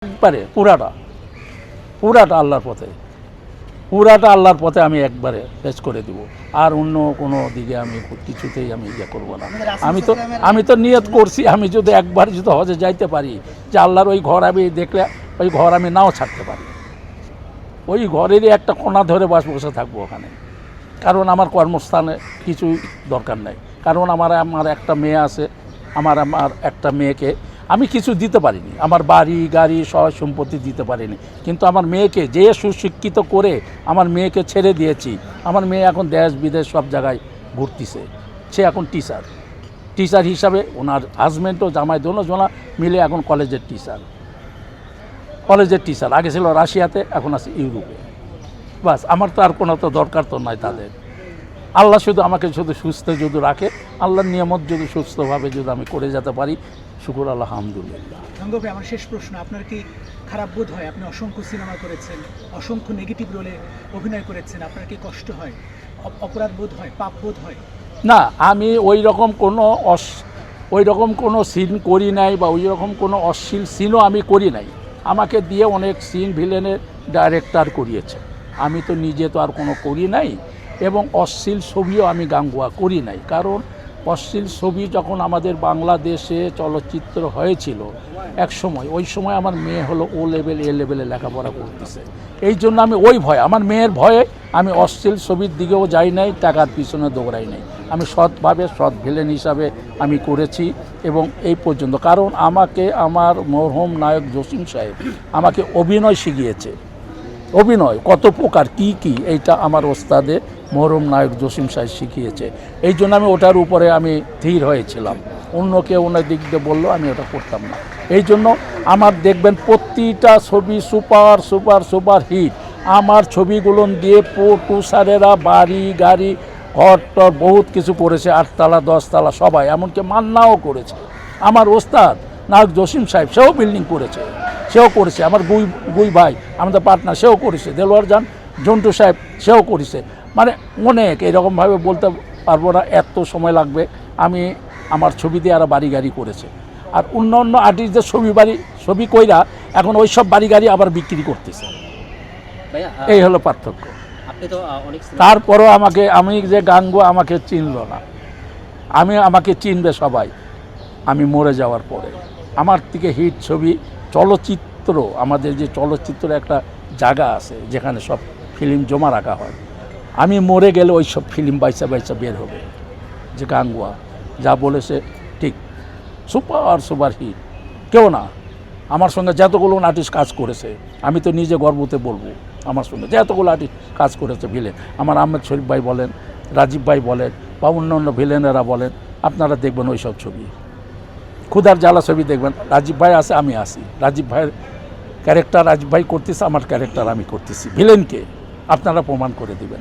একবারে পুরাটা আল্লাহর পথে আমি একবারে পেশ করে দিব। আর অন্য কোনো দিকে আমি কিছুতেই আমি ইয়ে করবো না। আমি তো নিয়ত করছি, আমি যদি একবার যদি হজে যাইতে পারি, যে আল্লাহর ওই ঘর আমি দেখলে ওই ঘর আমি নাও ছাড়তে পারি, ওই ঘরেরই একটা কোণা ধরে বসে থাকবো ওখানে। কারণ আমার কর্মস্থানে কিছুই দরকার নাই। কারণ আমার একটা মেয়ে আছে, আমার একটা মেয়েকে আমি কিছু দিতে পারিনি, আমার বাড়ি গাড়ি সয় সম্পত্তি দিতে পারিনি, কিন্তু আমার মেয়েকে যে সুশিক্ষিত করে আমার মেয়েকে ছেড়ে দিয়েছি। আমার মেয়ে এখন দেশ বিদেশ সব জায়গায় ঘুরতেছে। সে এখন টিচার হিসাবে, ওনার হাজব্যান্ডও জামাই দোনোজনা মিলে এখন কলেজের টিচার। আগে ছিল রাশিয়াতে, এখন আছে ইউরোপে। বাস, আমার তো আর কোনো তো দরকার তো নয় তাদের। আল্লাহ শুধু আমাকে শুধু সুস্থ যদি রাখে, আল্লাহর নিয়ামত যদি সুস্থভাবে যদি আমি করে যেতে পারি, শুকুর আলহামদুলিল্লাহ। আমার শেষ প্রশ্ন, আপনার কি খারাপ বোধ হয়? আপনি অসংখ্য সিনেমা করেছেন, অসংখ্য নেগেটিভ রোলে অভিনয় করেছেন, আপনার কি কষ্ট হয়, অপরাধ বোধ হয়, পাপ বোধ হয়? না, আমি ওই রকম কোনো সিন করি নাই, বা ওই রকম কোনো অশ্লীল সিনও আমি করি নাই। আমাকে দিয়ে অনেক সিন ভিলেনের ডাইরেক্টর করিয়েছে, আমি তো নিজে তো আর কোনো করি নাই। এবং অশ্লীল ছবিও আমি গাঙ্গুয়া করি নাই, কারণ অশ্লীল ছবি যখন আমাদের বাংলাদেশে চলচ্চিত্র হয়েছিল এক সময়, ওই সময় আমার মেয়ে হলো এ লেভেলে লেখাপড়া করতেছে। এই জন্য আমি আমার মেয়ের ভয়ে আমি অশ্লীল ছবির দিকেও যাই নাই, টাকার পিছনে দৌড়াই নাই। আমি সৎভাবে সৎ ভিলেন হিসাবে আমি করেছি এবং এই পর্যন্ত। কারণ আমাকে আমার মরহুম নায়ক জসিম সাহেব আমাকে অভিনয় শিখিয়েছে। অভিনয় কত প্রকার কি এইটা আমার ওস্তাদে মরহুম নায়ক জসিম সাহেব শিখিয়েছে। এই জন্য আমি ওটার উপরে আমি স্থির হয়েছিলাম। অন্য কেউ অন্য দিক দিয়ে বললো, আমি ওটা করতাম না। এই জন্য আমার দেখবেন প্রতিটা ছবি সুপার হিট। আমার ছবিগুলো দিয়ে প্রোডিউসারেরা বাড়ি গাড়ি ঘর বহুত কিছু করেছে, 8 তালা 10 তালা সবাই, এমনকি মান্নাও করেছে। আমার ওস্তাদ নায়ক জসিম সাহেব সেও বিল্ডিং করেছে, আমার গুই ভাই আমাদের পার্টনার, সেও করেছে। দেলোয়ার জান জন্টু সাহেব সেও করেছে। মানে অনেক এরকমভাবে বলতে পারবো না, এত সময় লাগবে। আমার ছবি দিয়ে আর বাড়ি গাড়ি করেছে। আর অন্য আর্টিস্টদের ছবি কইরা এখন ওই সব বাড়ি গাড়ি আবার বিক্রি করতেছে। এই হলো পার্থক্য। তারপরও আমি যে গাঙ্গুয়া, আমাকে চিনল না। আমাকে চিনবে সবাই আমি মরে যাওয়ার পরে। আমার থেকে হিট ছবি চলচ্চিত্র, আমাদের যে চলচ্চিত্র একটা জায়গা আছে যেখানে সব ফিল্ম জমা রাখা হয়, আমি মরে গেলে ওই সব ফিল্ম বাইসা বের হবে। যে গাঙ্গুয়া যা বলেছে ঠিক, সুপার হিট। কেউ না, আমার সঙ্গে যতগুলো আর্টিস্ট কাজ করেছে, আমি তো নিজে গর্বতে বলবো, আমার সঙ্গে যতগুলো আর্টিস্ট কাজ করেছে ভিলেন, আমার আহমেদ শরীফ ভাই বলেন, রাজীব ভাই বলেন, বা অন্য ভিলেনেরা বলেন, আপনারা দেখবেন ওই সব ছবি, ক্ষুধার জ্বালা ছবি দেখবেন, রাজীব ভাই আছে, আমি আছি। রাজীব ভাইয়ের ক্যারেক্টার রাজীব ভাই করতেছে, আমার ক্যারেক্টার আমি করতেছি। ভিলেনকে আপনারা প্রমাণ করে দিবেন।